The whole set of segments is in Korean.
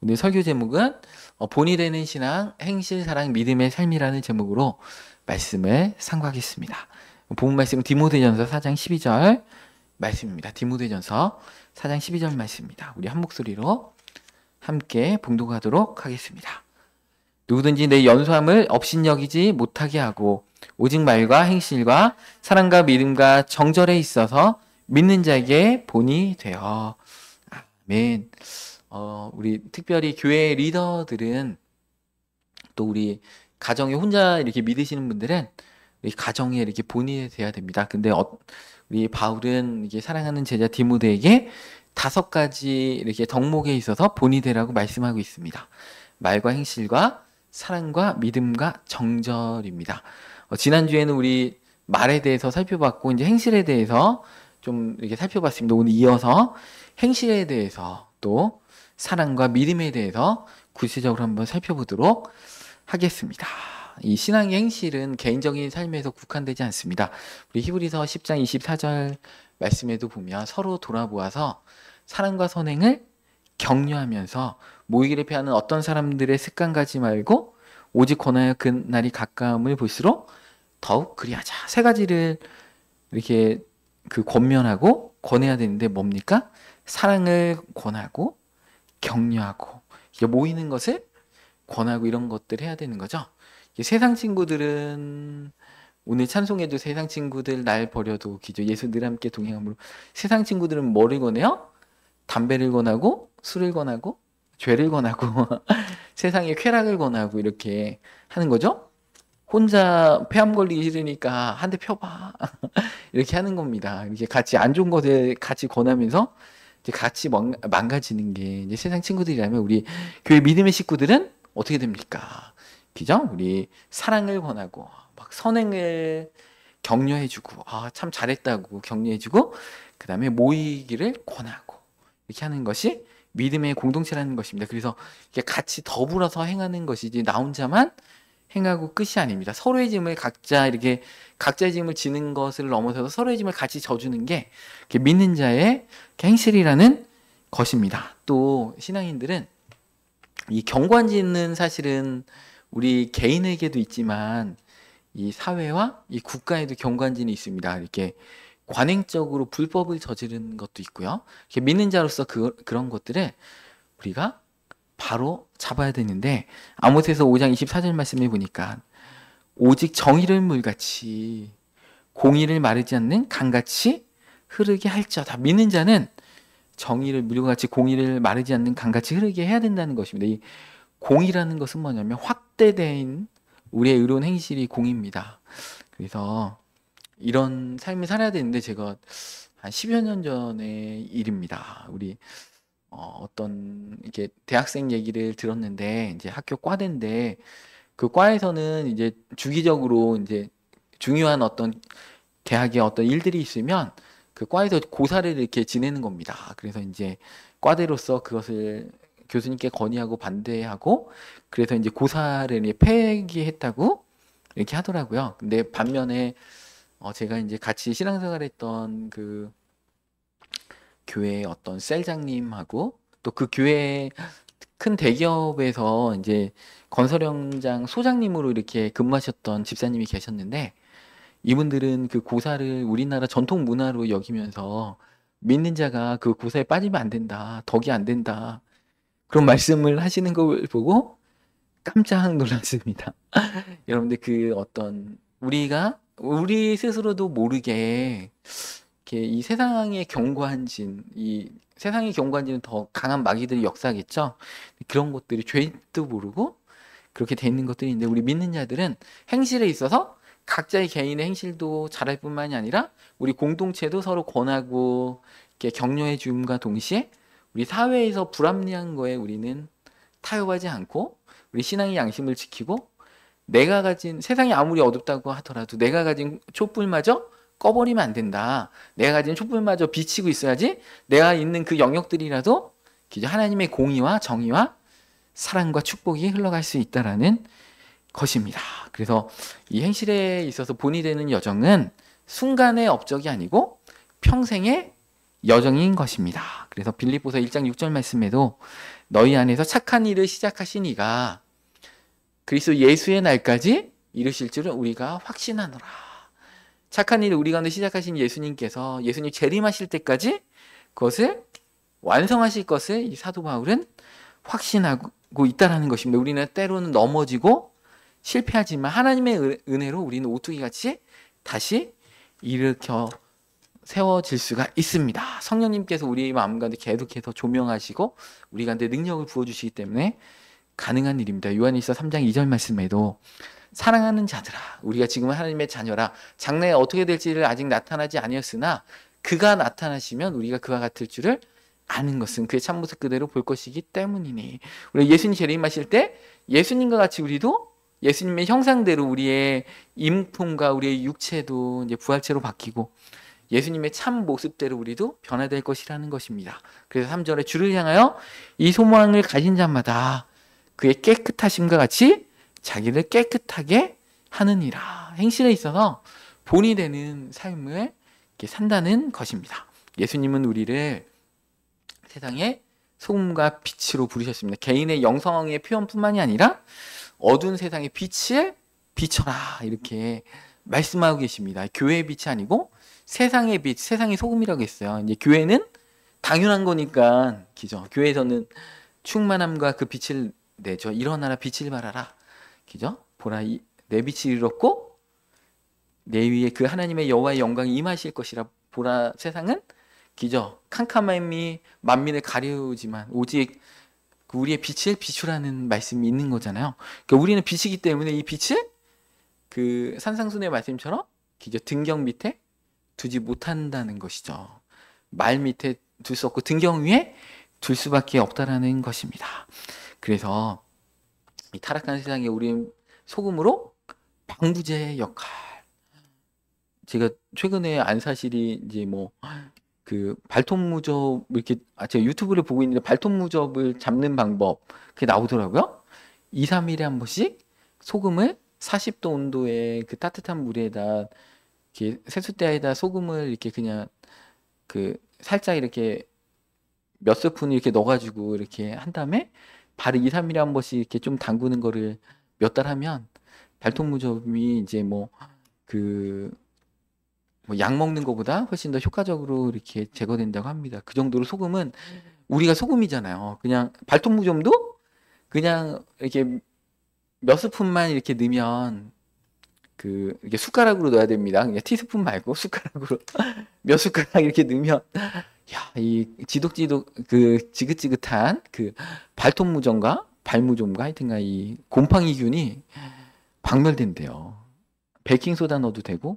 오늘 설교 제목은 본이 되는 신앙, 행실, 사랑, 믿음의 삶이라는 제목으로 말씀을 상고하겠습니다. 본문 말씀은 디모데전서 4장 12절 말씀입니다. 디모데전서 4장 12절 말씀입니다. 우리 한 목소리로 함께 봉독하도록 하겠습니다. 누구든지 내 연소함을 업신여기지 못하게 하고 오직 말과 행실과 사랑과 믿음과 정절에 있어서 믿는 자에게 본이 되어. 아멘. 우리 특별히 교회 리더들은 또 우리 가정에 혼자 이렇게 믿으시는 분들은 우리 가정에 이렇게 본이 돼야 됩니다. 근데 우리 바울은 이게 사랑하는 제자 디모데에게 5가지 이렇게 덕목에 있어서 본이 되라고 말씀하고 있습니다. 말과 행실과 사랑과 믿음과 정절입니다. 지난주에는 우리 말에 대해서 살펴봤고 이제 행실에 대해서 좀 이렇게 살펴봤습니다. 오늘 이어서 행실에 대해서 또 사랑과 믿음에 대해서 구체적으로 한번 살펴보도록 하겠습니다. 이 신앙의 행실은 개인적인 삶에서 국한되지 않습니다. 우리 히브리서 10장 24절 말씀에도 보면 서로 돌아보아서 사랑과 선행을 격려하면서 모이기를 피하는 어떤 사람들의 습관 가지 말고 오직 권하여 그날이 가까움을 볼수록 더욱 그리하자. 3가지를 이렇게 권면하고 권해야 되는데 뭡니까? 사랑을 권하고 격려하고 모이는 것을 권하고 이런 것들 해야 되는 거죠. 세상 친구들은 오늘 찬송에도 세상 친구들 날 버려도 기죠. 예수 늘 함께 동행함으로. 세상 친구들은 뭐를 권해요? 담배를 권하고 술을 권하고 죄를 권하고 세상의 쾌락을 권하고 이렇게 하는 거죠. 혼자 폐암 걸리기 싫으니까 한 대 펴봐 이렇게 하는 겁니다. 이렇게 같이 안 좋은 것을 같이 권하면서 이제 같이 망가지는 게 이제 세상 친구들이라면 우리 교회 믿음의 식구들은 어떻게 됩니까? 그죠? 우리 사랑을 권하고 막 선행을 격려해주고 참 잘했다고 격려해주고 그 다음에 모이기를 권하고 이렇게 하는 것이 믿음의 공동체라는 것입니다. 그래서 이게 같이 더불어서 행하는 것이지 나 혼자만 행하고 끝이 아닙니다. 서로의 짐을 각자의 짐을 지는 것을 넘어서서 서로의 짐을 같이 져주는 게 믿는 자의 행실이라는 것입니다. 또 신앙인들은 이 경관지는 사실은 우리 개인에게도 있지만 이 사회와 이 국가에도 경관지는 있습니다. 이렇게 관행적으로 불법을 저지르는 것도 있고요. 믿는 자로서 그런 것들을 우리가 바로 잡아야 되는데 아모스에서 5장 24절 말씀을 보니까 오직 정의를 물같이 공의를 마르지 않는 강같이 흐르게 할지어다. 믿는 자는 정의를 물과 같이 공의를 마르지 않는 강같이 흐르게 해야 된다는 것입니다. 이 공의라는 것은 뭐냐면 확대된 우리의 의로운 행실이 공의입니다. 그래서 이런 삶을 살아야 되는데 제가 한 10여 년 전의 일입니다. 우리 어떤 이렇게 대학생 얘기를 들었는데 이제 학교 과대인데 그 과에서는 이제 주기적으로 이제 중요한 어떤 대학의 어떤 일들이 있으면 그 과에서 고사를 이렇게 지내는 겁니다. 그래서 이제 과대로서 그것을 교수님께 건의하고 반대하고 그래서 이제 고사를 이제 폐기했다고 이렇게 하더라고요. 근데 반면에 제가 이제 같이 신앙생활했던 그 교회의 어떤 셀장님하고 또 그 교회 큰 대기업에서 이제 건설 현장 소장님으로 이렇게 근무하셨던 집사님이 계셨는데 이분들은 그 고사를 우리나라 전통 문화로 여기면서 믿는 자가 그 고사에 빠지면 안 된다, 덕이 안 된다 그런 말씀을 하시는 걸 보고 깜짝 놀랐습니다. 여러분들 그 어떤 우리 스스로도 모르게 이렇게 이 세상의 경관진, 이 세상의 경관진은 더 강한 마귀들의 역사겠죠. 그런 것들이 죄도 모르고 그렇게 돼 있는 것들이 있는데 우리 믿는 자들은 행실에 있어서 각자의 개인의 행실도 잘할 뿐만이 아니라 우리 공동체도 서로 권하고 이렇게 격려해 줌과 동시에 우리 사회에서 불합리한 거에 우리는 타협하지 않고 우리 신앙의 양심을 지키고 내가 가진 세상이 아무리 어둡다고 하더라도 내가 가진 촛불마저 꺼버리면 안 된다. 내가 가진 촛불마저 비치고 있어야지 내가 있는 그 영역들이라도 하나님의 공의와 정의와 사랑과 축복이 흘러갈 수 있다라는 것입니다. 그래서 이 행실에 있어서 본이 되는 여정은 순간의 업적이 아니고 평생의 여정인 것입니다. 그래서 빌립보서 1장 6절 말씀에도 너희 안에서 착한 일을 시작하신 이가 그리스도 예수의 날까지 이루실 줄은 우리가 확신하노라. 착한 일을 우리 가운데 시작하신 예수님께서 예수님 재림하실 때까지 그것을 완성하실 것을 이 사도 바울은 확신하고 있다라는 것입니다. 우리는 때로는 넘어지고 실패하지만 하나님의 은혜로 우리는 오뚜기같이 다시 일으켜 세워질 수가 있습니다. 성령님께서 우리 마음 가운데 계속해서 조명하시고 우리 가운데 능력을 부어주시기 때문에 가능한 일입니다. 요한일서 3장 2절 말씀에도 사랑하는 자들아 우리가 지금은 하나님의 자녀라 장래에 어떻게 될지를 아직 나타나지 아니었으나 그가 나타나시면 우리가 그와 같을 줄을 아는 것은 그의 참모습 그대로 볼 것이기 때문이니. 우리 예수님 재림하실 때 예수님과 같이 우리도 예수님의 형상대로 우리의 인품과 우리의 육체도 이제 부활체로 바뀌고 예수님의 참 모습대로 우리도 변화될 것이라는 것입니다. 그래서 3절에 주를 향하여 이 소망을 가진 자마다 그의 깨끗하심과 같이 자기를 깨끗하게 하느니라. 행실에 있어서 본이 되는 삶을 이렇게 산다는 것입니다. 예수님은 우리를 세상의 소금과 빛으로 부르셨습니다. 개인의 영성의 표현뿐만이 아니라 어두운 세상의 빛을 비춰라 이렇게 말씀하고 계십니다. 교회의 빛이 아니고 세상의 빛, 세상의 소금이라고 했어요. 이제 교회는 당연한 거니까, 그죠? 교회에서는 충만함과 그 빛을 내죠. 일어나라 빛을 발하라, 그죠? 보라 내 빛이 이뤘고 내 위에 그 하나님의 여호와의 영광이 임하실 것이라. 보라 세상은 그죠? 캄캄함이 만민을 가려우지만 오직 그 우리의 빛을 비추라는 말씀이 있는 거잖아요. 그러니까 우리는 빛이기 때문에 이 빛을 그 산상순의 말씀처럼 그죠? 등경 밑에 두지 못한다는 것이죠. 말 밑에 둘 수 없고 등경 위에 둘 수밖에 없다라는 것입니다. 그래서 이 타락한 세상에 우리는 소금으로 방부제 역할. 제가 최근에 안사실이 이제 뭐 그 발톱 무접 이렇게 제가 유튜브를 보고 있는데 발톱 무접을 잡는 방법 그게 나오더라고요. 2, 3일에 한 번씩 소금을 40도 온도의 그 따뜻한 물에다 이렇게 세숫대에다 소금을 이렇게 그냥 그 살짝 이렇게 몇 스푼 이렇게 넣어가지고 이렇게 한 다음에 발을 2, 3일에 한 번씩 이렇게 좀 담그는 거를 몇 달 하면 발톱 무접이 이제 뭐 약 먹는 것보다 훨씬 더 효과적으로 이렇게 제거된다고 합니다. 그 정도로 소금은 우리가 소금이잖아요. 그냥 발톱 무좀도 그냥 이렇게 몇 스푼만 이렇게 넣으면 이게 숟가락으로 넣어야 됩니다. 그냥 티스푼 말고 숟가락으로 몇 숟가락 이렇게 넣으면 야, 이 지독지독 그 지긋지긋한 그 발톱 무좀과 발무좀과 하여튼가 이 곰팡이균이 박멸된대요. 베이킹 소다 넣어도 되고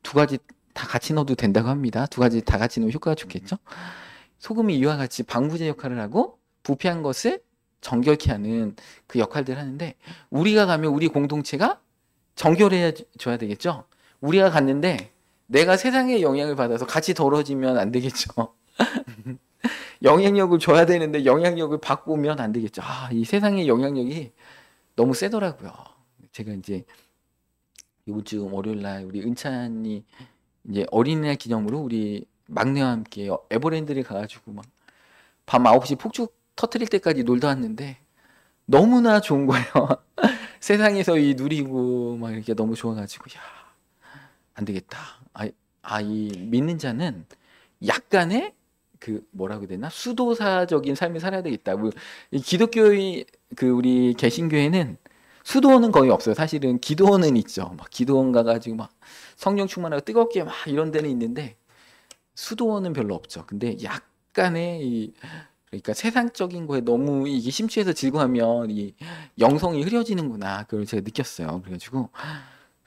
두 가지 다 같이 넣어도 된다고 합니다. 두 가지 다 같이 넣으면 효과가 좋겠죠. 소금이 이와 같이 방부제 역할을 하고 부패한 것을 정결케 하는 그 역할들을 하는데 우리가 가면 우리 공동체가 정결해야 줘야 되겠죠. 우리가 갔는데 내가 세상의 영향을 받아서 같이 더러워지면 안 되겠죠. 영향력을 줘야 되는데 영향력을 받고 오면 안 되겠죠. 이 세상의 영향력이 너무 세더라고요. 제가 이제 요즘 월요일 날 우리 은찬이 이제 어린이날 기념으로 우리 막내와 함께 에버랜드를 가가지고 막 밤 9시 폭죽 터트릴 때까지 놀다 왔는데 너무나 좋은 거예요. 세상에서 이 누리고 막 이렇게 너무 좋아가지고 야, 안 되겠다. 이 믿는 자는 약간의 그 뭐라고 해야 되나 수도사적인 삶을 살아야 되겠다. 이 기독교의 그 우리 개신교회는 수도원은 거의 없어요. 사실은 기도원은 있죠. 막 기도원 가가지고 막 성령 충만하고 뜨겁게 막 이런 데는 있는데 수도원은 별로 없죠. 근데 약간의 그러니까 세상적인 거에 너무 이게 심취해서 즐거워하면 이 영성이 흐려지는구나. 그걸 제가 느꼈어요. 그래가지고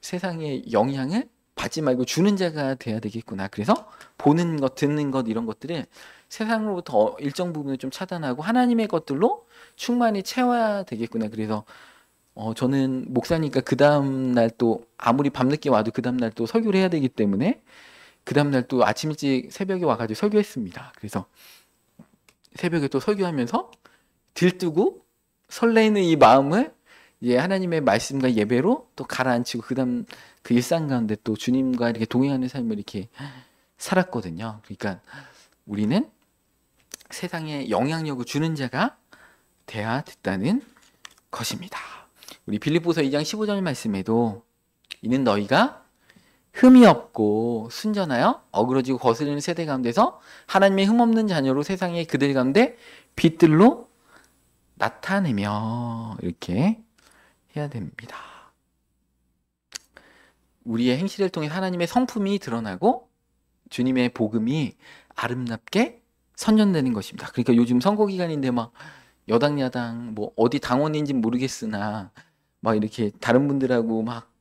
세상의 영향을 받지 말고 주는 자가 돼야 되겠구나. 그래서 보는 것, 듣는 것 이런 것들을 세상으로부터 일정 부분을 좀 차단하고 하나님의 것들로 충만히 채워야 되겠구나. 그래서 저는 목사니까 그 다음 날 또 아무리 밤늦게 와도 그 다음 날 또 설교를 해야 되기 때문에 그 다음 날 또 아침 일찍 새벽에 와가지고 설교했습니다. 그래서 새벽에 또 설교하면서 들뜨고 설레는 이 마음을 이제 하나님의 말씀과 예배로 또 가라앉히고 그다음 일상 가운데 또 주님과 이렇게 동행하는 삶을 이렇게 살았거든요. 그러니까 우리는 세상에 영향력을 주는 자가 돼야 됐다는 것입니다. 우리 빌립보서 2장 15절 말씀에도 이는 너희가 흠이 없고 순전하여 어그러지고 거스르는 세대 가운데서 하나님의 흠없는 자녀로 세상에 그들 가운데 빛들로 나타내며 이렇게 해야 됩니다. 우리의 행실을 통해 하나님의 성품이 드러나고 주님의 복음이 아름답게 선전되는 것입니다. 그러니까 요즘 선거 기간인데 막 여당 야당 뭐 어디 당원인지 모르겠으나 막 이렇게 다른 분들하고 막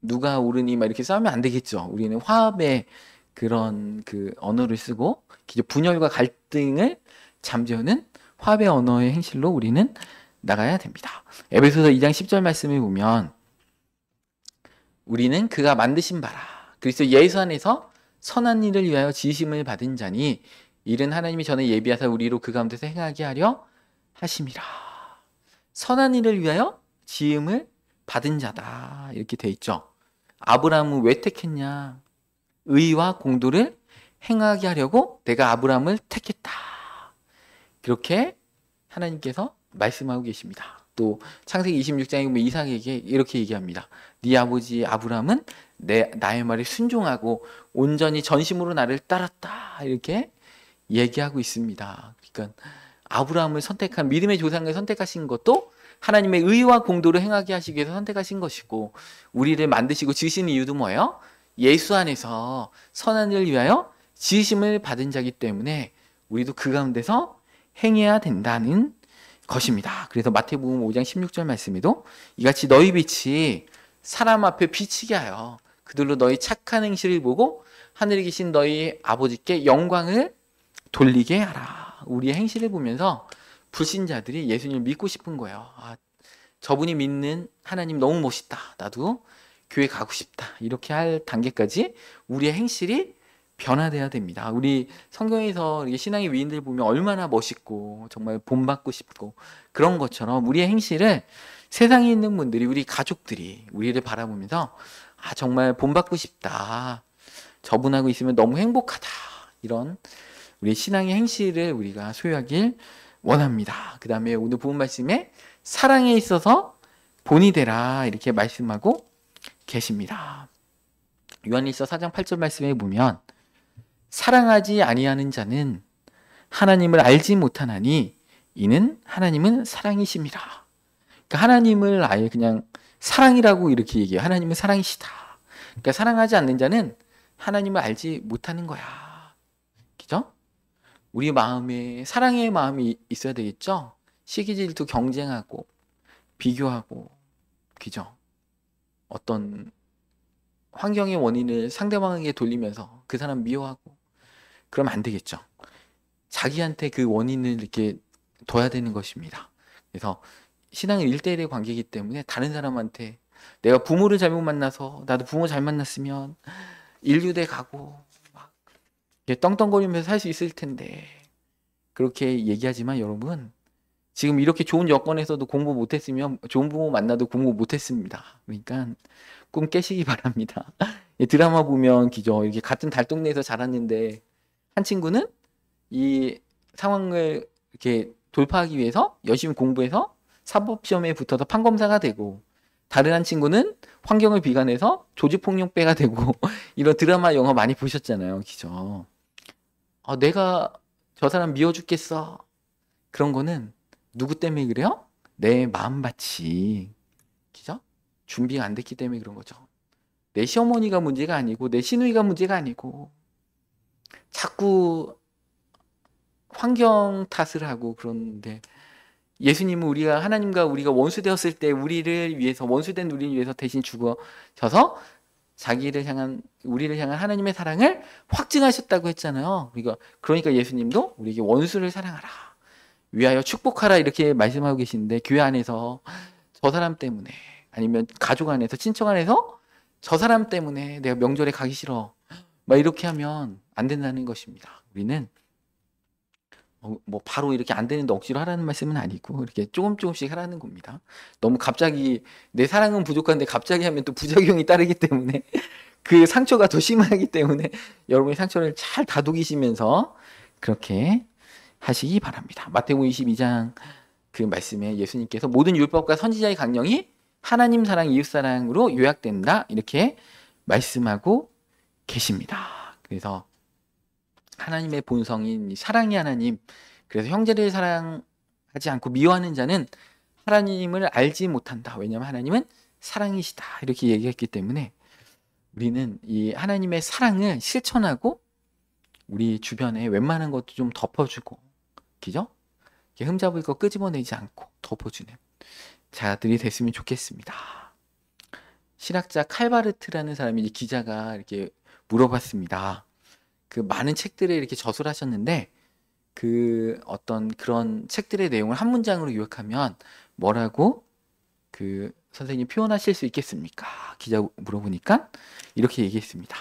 누가 옳으니 막 이렇게 싸우면 안 되겠죠. 우리는 화합의 그런 그 언어를 쓰고 분열과 갈등을 잠재우는 화합의 언어의 행실로 우리는 나가야 됩니다. 에베소서 2장 10절 말씀을 보면 우리는 그가 만드신 바라 그리스도 예수 안에서 선한 일을 위하여 지으심을 받은 자니 이는 하나님이 전에 예비하사 우리로 그 가운데서 행하게 하려 하심이라. 선한 일을 위하여 지음을 받은 자다 이렇게 돼 있죠. 아브라함은 왜 택했냐? 의와 공도를 행하게 하려고 내가 아브라함을 택했다. 그렇게 하나님께서 말씀하고 계십니다. 또 창세기 26장에 보면 이삭에게 이렇게 얘기합니다. 네 아버지 아브라함은 나의 말에 순종하고 온전히 전심으로 나를 따랐다. 이렇게 얘기하고 있습니다. 그러니까 아브라함을 선택한 믿음의 조상을 선택하신 것도 하나님의 의와 공도를 행하게 하시기 위해서 선택하신 것이고 우리를 만드시고 지으신 이유도 뭐예요? 예수 안에서 선한 일을 위하여 지으심을 받은 자이기 때문에 우리도 그 가운데서 행해야 된다는 것입니다. 그래서 마태복음 5장 16절 말씀에도 이같이 너희 빛이 사람 앞에 비치게 하여 그들로 너희 착한 행실을 보고 하늘에 계신 너희 아버지께 영광을 돌리게 하라. 우리의 행실을 보면서 불신자들이 예수님을 믿고 싶은 거예요. 아, 저분이 믿는 하나님 너무 멋있다. 나도 교회 가고 싶다. 이렇게 할 단계까지 우리의 행실이 변화돼야 됩니다. 우리 성경에서 신앙의 위인들 보면 얼마나 멋있고 정말 본받고 싶고 그런 것처럼 우리의 행실을 세상에 있는 분들이 우리 가족들이 우리를 바라보면서 아 정말 본받고 싶다. 저분하고 있으면 너무 행복하다. 이런 우리 신앙의 행실을 우리가 소유하길 원합니다. 그 다음에 오늘 본 말씀에 사랑에 있어서 본이 되라 이렇게 말씀하고 계십니다. 요한일서 4장 8절 말씀에 보면 사랑하지 아니하는 자는 하나님을 알지 못하나니 이는 하나님은 사랑이심이라. 그러니까 하나님을 아예 그냥 사랑이라고 이렇게 얘기해요. 하나님은 사랑이시다. 그러니까 사랑하지 않는 자는 하나님을 알지 못하는 거야. 그죠? 우리 마음에 사랑의 마음이 있어야 되겠죠? 시기 질투 경쟁하고 비교하고 그죠? 어떤 환경의 원인을 상대방에게 돌리면서 그 사람 미워하고 그러면 안 되겠죠. 자기한테 그 원인을 이렇게 둬야 되는 것입니다. 그래서 신앙은 1대1의 관계이기 때문에 다른 사람한테 내가 부모를 잘못 만나서 나도 부모 잘 만났으면 인류대 가고 막 떵떵거리면서 살 수 있을 텐데 그렇게 얘기하지만 여러분 지금 이렇게 좋은 여건에서도 공부 못했으면 좋은 부모 만나도 공부 못했습니다. 그러니까 꿈 깨시기 바랍니다. 드라마 보면 기죠. 이렇게 같은 달동네에서 자랐는데 한 친구는 이 상황을 이렇게 돌파하기 위해서 열심히 공부해서 사법시험에 붙어서 판검사가 되고 다른 한 친구는 환경을 비관해서 조직폭력배가 되고 이런 드라마 영화 많이 보셨잖아요. 기죠. 내가 저 사람 미워 죽겠어. 그런 거는 누구 때문에 그래요? 내 마음밭이 그죠? 준비가 안 됐기 때문에 그런 거죠. 내 시어머니가 문제가 아니고 내 시누이가 문제가 아니고 자꾸 환경 탓을 하고 그러는데 예수님은 우리가 하나님과 우리가 원수 되었을 때 우리를 위해서 원수된 우리를 위해서 대신 죽어셔서 우리를 향한 하나님의 사랑을 확증하셨다고 했잖아요. 그러니까 예수님도 우리에게 원수를 사랑하라. 위하여 축복하라 이렇게 말씀하고 계시는데 교회 안에서 저 사람 때문에 아니면 가족 안에서 친척 안에서 저 사람 때문에 내가 명절에 가기 싫어 막 이렇게 하면 안 된다는 것입니다. 우리는 뭐 바로 이렇게 안 되는데 억지로 하라는 말씀은 아니고 이렇게 조금씩 하라는 겁니다. 너무 갑자기 내 사랑은 부족한데 갑자기 하면 또 부작용이 따르기 때문에 그 상처가 더 심하기 때문에 여러분이 상처를 잘 다독이시면서 그렇게 하시기 바랍니다. 마태복음 22장 그 말씀에 예수님께서 모든 율법과 선지자의 강령이 하나님 사랑, 이웃 사랑으로 요약된다 이렇게 말씀하고 계십니다. 그래서 하나님의 본성인 사랑의 하나님, 그래서 형제를 사랑하지 않고 미워하는 자는 하나님을 알지 못한다. 왜냐하면 하나님은 사랑이시다. 이렇게 얘기했기 때문에 우리는 이 하나님의 사랑을 실천하고 우리 주변에 웬만한 것도 좀 덮어주고, 그죠? 흠잡을 거 끄집어내지 않고 덮어주는 자들이 됐으면 좋겠습니다. 실학자 칼바르트라는 사람이 기자가 이렇게 물어봤습니다. 그 많은 책들을 이렇게 저술하셨는데 그 어떤 그런 책들의 내용을 한 문장으로 요약하면 뭐라고 그 선생님 표현하실 수 있겠습니까? 기자 물어보니까 이렇게 얘기했습니다.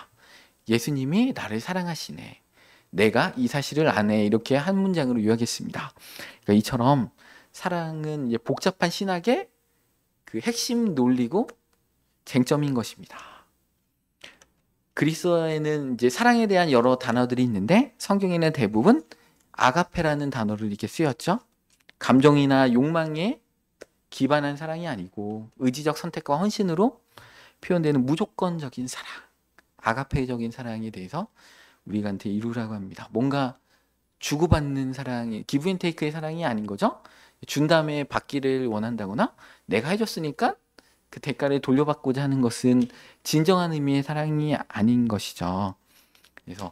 예수님이 나를 사랑하시네. 내가 이 사실을 아네. 이렇게 한 문장으로 요약했습니다. 그러니까 이처럼 사랑은 이제 복잡한 신학의 그 핵심 논리고 쟁점인 것입니다. 그리스어에는 이제 사랑에 대한 여러 단어들이 있는데 성경에는 대부분 아가페라는 단어를 이렇게 쓰였죠. 감정이나 욕망에 기반한 사랑이 아니고 의지적 선택과 헌신으로 표현되는 무조건적인 사랑, 아가페적인 사랑에 대해서 우리한테 이루라고 합니다. 뭔가 주고받는 사랑이, 기브 앤 테이크의 사랑이 아닌 거죠. 준 다음에 받기를 원한다거나 내가 해줬으니까 그 대가를 돌려받고자 하는 것은 진정한 의미의 사랑이 아닌 것이죠. 그래서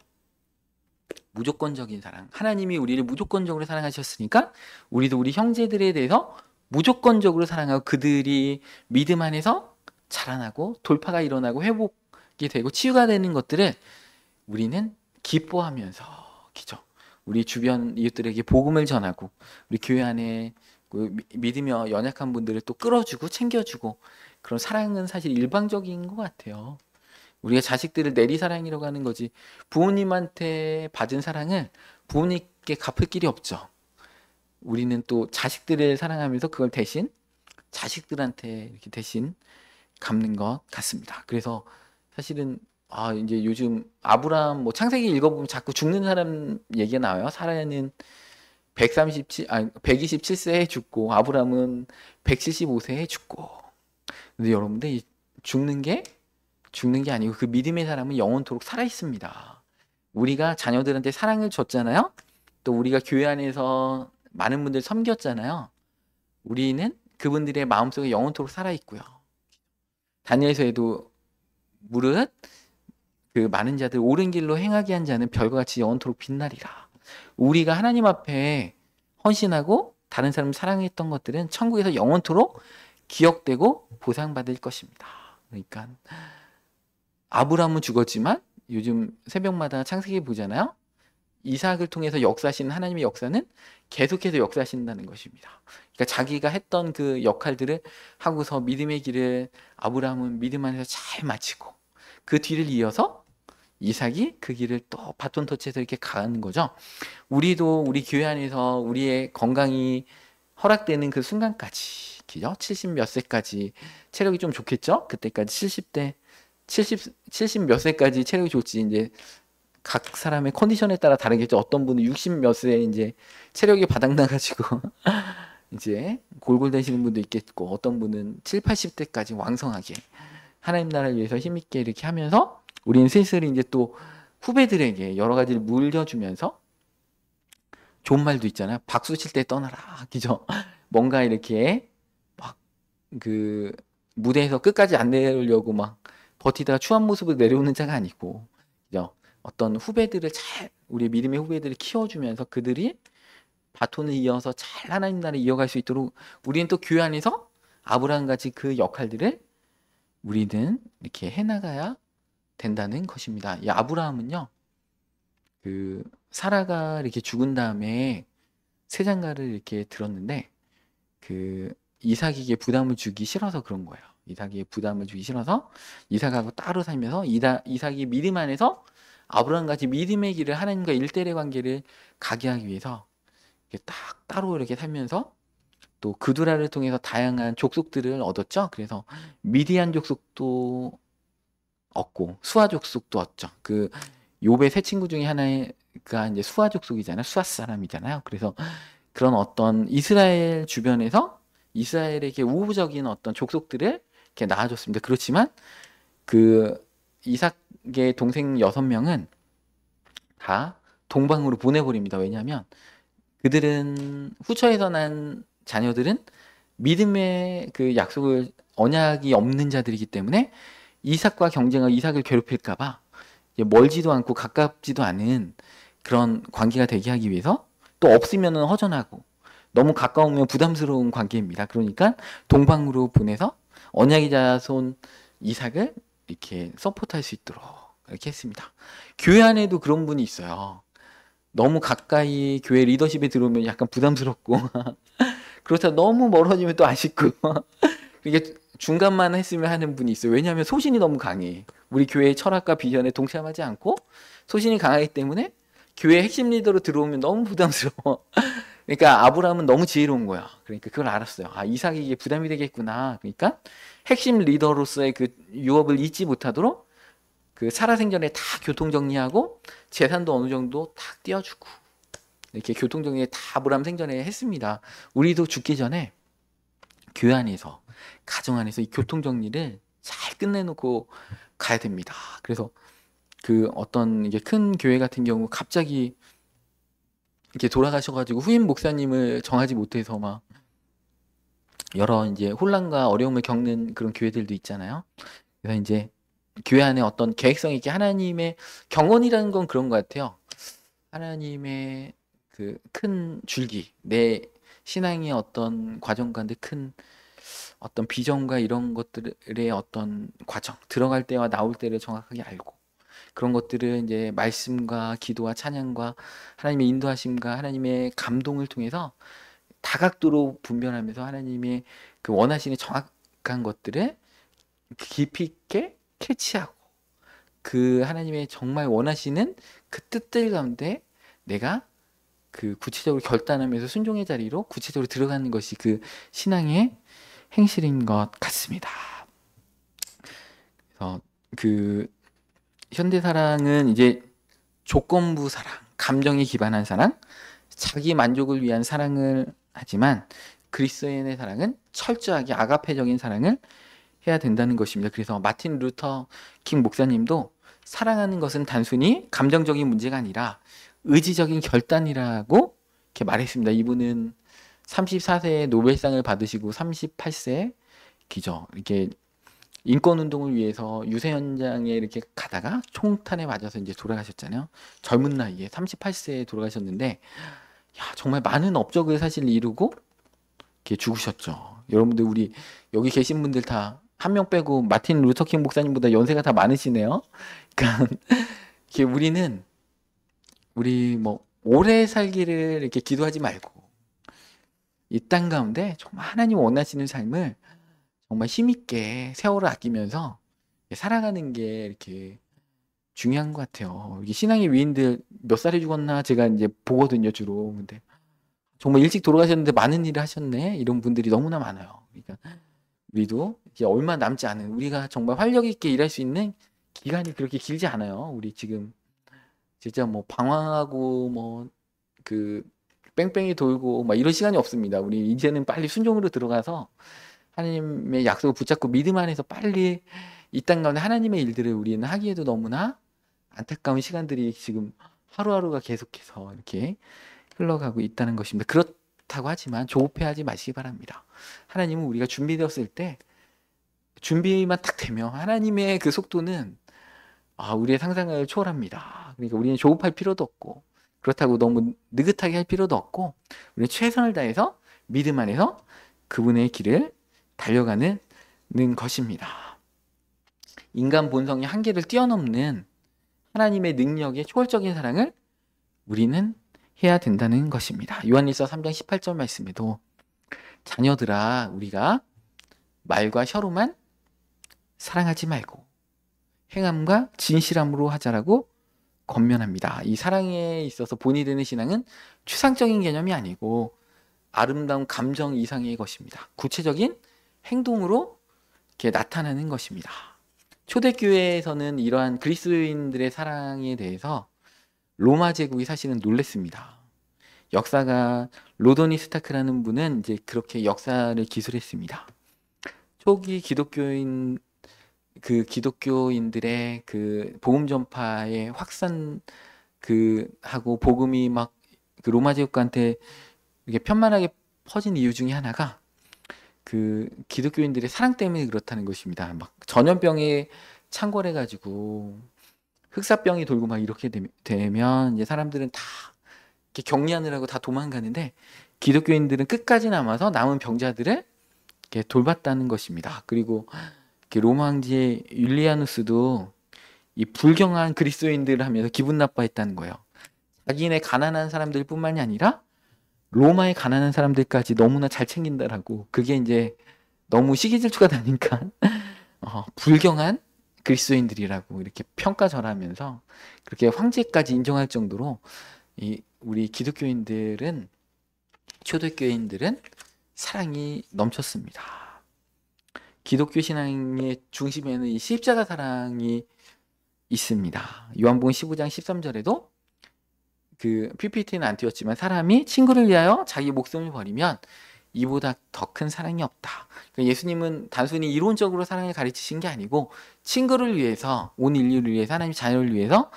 무조건적인 사랑, 하나님이 우리를 무조건적으로 사랑하셨으니까 우리도 우리 형제들에 대해서 무조건적으로 사랑하고 그들이 믿음 안에서 자라나고 돌파가 일어나고 회복이 되고 치유가 되는 것들을 우리는 기뻐하면서, 그죠? 우리 주변 이웃들에게 복음을 전하고 우리 교회 안에 믿음이 연약한 분들을 또 끌어주고 챙겨주고, 그런 사랑은 사실 일방적인 것 같아요. 우리가 자식들을 내리사랑이라고 하는 거지 부모님한테 받은 사랑을 부모님께 갚을 길이 없죠. 우리는 또 자식들을 사랑하면서 그걸 대신 자식들한테 이렇게 대신 갚는 것 같습니다. 그래서 사실은 이제 요즘 아브라함 뭐 창세기 읽어보면 자꾸 죽는 사람 얘기가 나와요. 사라는 127세에 죽고 아브라함은 175세에 죽고. 근데 여러분들 이 죽는 게 아니고 그 믿음의 사람은 영원토록 살아 있습니다. 우리가 자녀들한테 사랑을 줬잖아요. 또 우리가 교회 안에서 많은 분들 섬겼잖아요. 우리는 그분들의 마음속에 영원토록 살아 있고요. 다니엘서에도 무릇 그 많은 자들 옳은 길로 행하게 한 자는 별과 같이 영원토록 빛나리라. 우리가 하나님 앞에 헌신하고 다른 사람을 사랑했던 것들은 천국에서 영원토록 기억되고 보상받을 것입니다. 그러니까 아브라함은 죽었지만 요즘 새벽마다 창세기 보잖아요. 이삭을 통해서 역사하시는 하나님의 역사는 계속해서 역사하신다는 것입니다. 그러니까 자기가 했던 그 역할들을 하고서 믿음의 길을 아브라함은 믿음 안에서 잘 마치고 그 뒤를 이어서 이삭이 그 길을 또 바톤 터치해서 이렇게 가는 거죠. 우리도 우리 교회 안에서 우리의 건강이 허락되는 그 순간까지, 그죠? 70 몇 세까지 체력이 좀 좋겠죠? 그때까지 70 몇 세까지 체력이 좋지. 이제 각 사람의 컨디션에 따라 다르겠죠. 어떤 분은 60 몇 세에 이제 체력이 바닥나가지고 이제 골골대시는 분도 있겠고, 어떤 분은 7, 80대까지 왕성하게 하나님 나라를 위해서 힘있게 이렇게 하면서 우리는 슬슬 이제 또 후배들에게 여러 가지를 물려주면서 좋은 말도 있잖아요. 박수 칠 때 떠나라. 그죠? 뭔가 이렇게 막 그 무대에서 끝까지 안 내려오려고 막 버티다가 추한 모습으로 내려오는 자가 아니고, 그죠? 어떤 후배들을 잘, 우리 믿음의 후배들을 키워주면서 그들이 바톤을 이어서 잘 하나님 나라를 이어갈 수 있도록 우리는 또 교회 안에서 아브라함 같이 그 역할들을 우리는 이렇게 해나가야 된다는 것입니다. 이 아브라함은요, 그 사라가 이렇게 죽은 다음에 새 장가를 이렇게 들었는데 그 이삭에게 부담을 주기 싫어서 그런 거예요. 이삭에게 부담을 주기 싫어서 이삭하고 따로 살면서 이삭이 믿음 안에서 아브라함같이 믿음의 길을 하나님과 일대의 관계를 가게 하기 위해서 이렇게 딱 따로 이렇게 살면서 또 그두라를 통해서 다양한 족속들을 얻었죠. 그래서 미디안 족속도 얻고 수아 족속도 얻죠. 그 욥의 세 친구 중에 하나가 이제 수아 족속이잖아요. 수아 사람이잖아요. 그래서 그런 어떤 이스라엘 주변에서 이스라엘에게 우호적인 어떤 족속들을 이렇게 낳아줬습니다. 그렇지만 그 이삭의 동생 6명은 다 동방으로 보내버립니다. 왜냐하면 그들은 후처에서 난 자녀들은 믿음의 그 약속을 언약이 없는 자들이기 때문에 이삭과 경쟁하고 이삭을 괴롭힐까봐 멀지도 않고 가깝지도 않은 그런 관계가 되게 하기 위해서 또 없으면은 허전하고 너무 가까우면 부담스러운 관계입니다. 그러니까 동방으로 보내서 언약의 자손 이삭을 이렇게 서포트할 수 있도록 이렇게 했습니다. 교회 안에도 그런 분이 있어요. 너무 가까이 교회 리더십에 들어오면 약간 부담스럽고 그렇다 너무 멀어지면 또 아쉽고 이게 중간만 했으면 하는 분이 있어요. 왜냐하면 소신이 너무 강해. 우리 교회의 철학과 비전에 동참하지 않고 소신이 강하기 때문에 교회 핵심 리더로 들어오면 너무 부담스러워. 그러니까 아브라함은 너무 지혜로운 거야. 그러니까 그걸 알았어요. 아, 이삭이 이게 부담이 되겠구나. 그러니까 핵심 리더로서의 그 유업을 잊지 못하도록 그 살아생전에 다 교통 정리하고 재산도 어느 정도 탁 띄워주고 이렇게 교통 정리 다 아브라함 생전에 했습니다. 우리도 죽기 전에 교회 안에서 가정 안에서 이 교통 정리를 잘 끝내놓고 가야 됩니다. 그래서 그 어떤 이게 큰 교회 같은 경우 갑자기 이렇게 돌아가셔가지고 후임 목사님을 정하지 못해서 막 여러 이제 혼란과 어려움을 겪는 그런 교회들도 있잖아요. 그래서 이제 교회 안에 어떤 계획성 있게 하나님의 경건이라는 건 그런 것 같아요. 하나님의 그 큰 줄기, 내 신앙의 어떤 과정 가운데 큰 어떤 비전과 이런 것들의 어떤 과정, 들어갈 때와 나올 때를 정확하게 알고 그런 것들을 이제 말씀과 기도와 찬양과 하나님의 인도하심과 하나님의 감동을 통해서 다각도로 분별하면서 하나님의 그 원하시는 정확한 것들을 깊이 있게 캐치하고 그 하나님의 정말 원하시는 그 뜻들 가운데 내가 그 구체적으로 결단하면서 순종의 자리로 구체적으로 들어가는 것이 그 신앙의 행실인 것 같습니다. 그래서 그 현대 사랑은 이제 조건부 사랑, 감정에 기반한 사랑, 자기 만족을 위한 사랑을 하지만 그리스도인의 사랑은 철저하게 아가페적인 사랑을 해야 된다는 것입니다. 그래서 마틴 루터 킹 목사님도 사랑하는 것은 단순히 감정적인 문제가 아니라 의지적인 결단이라고 이렇게 말했습니다. 이분은 34세에 노벨상을 받으시고 38세 기죠. 이렇게 인권 운동을 위해서 유세 현장에 이렇게 가다가 총탄에 맞아서 이제 돌아가셨잖아요. 젊은 나이에 38세에 돌아가셨는데 야, 정말 많은 업적을 사실 이루고 이렇게 죽으셨죠. 여러분들 우리 여기 계신 분들 다 한 명 빼고 마틴 루터킹 목사님보다 연세가 다 많으시네요. 그러니까 이렇게 우리 뭐 오래 살기를 이렇게 기도하지 말고 이 땅 가운데 정말 하나님 원하시는 삶을 정말 힘있게 세월을 아끼면서 살아가는 게 이렇게 중요한 것 같아요. 이게 신앙의 위인들 몇 살에 죽었나 제가 이제 보거든요, 주로. 근데 정말 일찍 돌아가셨는데 많은 일을 하셨네. 이런 분들이 너무나 많아요. 그러니까 우리도 이제 얼마 남지 않은 우리가 정말 활력 있게 일할 수 있는 기간이 그렇게 길지 않아요. 우리 지금 진짜 뭐 방황하고 뭐 그 뺑뺑이 돌고 막 이런 시간이 없습니다. 우리 이제는 빨리 순종으로 들어가서 하나님의 약속을 붙잡고 믿음 안에서 빨리 이 땅 가운데 하나님의 일들을 우리는 하기에도 너무나 안타까운 시간들이 지금 하루하루가 계속해서 이렇게 흘러가고 있다는 것입니다. 그렇다고 하지만 조급해하지 마시기 바랍니다. 하나님은 우리가 준비되었을 때 준비만 딱 되면 하나님의 그 속도는 우리의 상상을 초월합니다. 그러니까 우리는 조급할 필요도 없고 그렇다고 너무 느긋하게 할 필요도 없고 우리는 최선을 다해서 믿음 안에서 그분의 길을 달려가는 것입니다. 인간 본성의 한계를 뛰어넘는 하나님의 능력의 초월적인 사랑을 우리는 해야 된다는 것입니다. 요한일서 3장 18절 말씀에도 자녀들아 우리가 말과 혀로만 사랑하지 말고 행함과 진실함으로 하자라고 권면합니다. 이 사랑에 있어서 본이 되는 신앙은 추상적인 개념이 아니고 아름다운 감정 이상의 것입니다. 구체적인 행동으로 이렇게 나타나는 것입니다. 초대교회에서는 이러한 그리스도인들의 사랑에 대해서 로마 제국이 사실은 놀랬습니다. 역사가 로도니 스타크라는 분은 이제 그렇게 역사를 기술했습니다. 초기 기독교인들의 그 복음 전파의 확산 하고 복음이 막 그 로마 제국한테 이렇게 편만하게 퍼진 이유 중에 하나가 그 기독교인들의 사랑 때문에 그렇다는 것입니다. 막 전염병에 창궐해가지고 흑사병이 돌고 막 이렇게 되면 이제 사람들은 다 이렇게 격리하느라고 다 도망가는데 기독교인들은 끝까지 남아서 남은 병자들을 이렇게 돌봤다는 것입니다. 그리고 로마 황제 율리아누스도 이 불경한 그리스도인들을 하면서 기분 나빠했다는 거예요. 자기네 가난한 사람들뿐만이 아니라 로마의 가난한 사람들까지 너무나 잘 챙긴다라고. 그게 이제 너무 시기질투가 나니까 불경한 그리스도인들이라고 이렇게 평가절하면서 그렇게 황제까지 인정할 정도로 우리 기독교인들은, 초대교인들은 사랑이 넘쳤습니다. 기독교 신앙의 중심에는 이 십자가 사랑이 있습니다. 요한복음 15장 13절에도 그 PPT는 안 띄웠지만 사람이 친구를 위하여 자기 목숨을 버리면 이보다 더 큰 사랑이 없다. 그러니까 예수님은 단순히 이론적으로 사랑을 가르치신 게 아니고 친구를 위해서, 온 인류를 위해서, 하나님 자녀를 위해서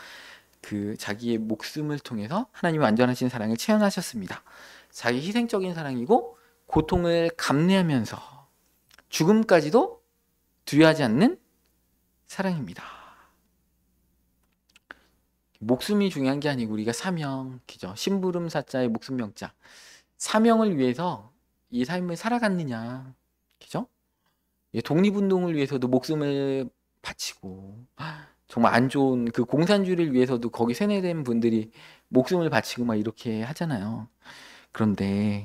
그 자기의 목숨을 통해서 하나님의 완전하신 사랑을 체현하셨습니다. 자기 희생적인 사랑이고 고통을 감내하면서 죽음까지도 두려워하지 않는 사랑입니다. 목숨이 중요한 게 아니고 우리가 사명이죠. 심부름 사자의 목숨 명자. 사명을 위해서 이 삶을 살아갔느냐, 그죠? 독립운동을 위해서도 목숨을 바치고, 정말 안 좋은 그 공산주의를 위해서도 거기 세뇌된 분들이 목숨을 바치고 막 이렇게 하잖아요. 그런데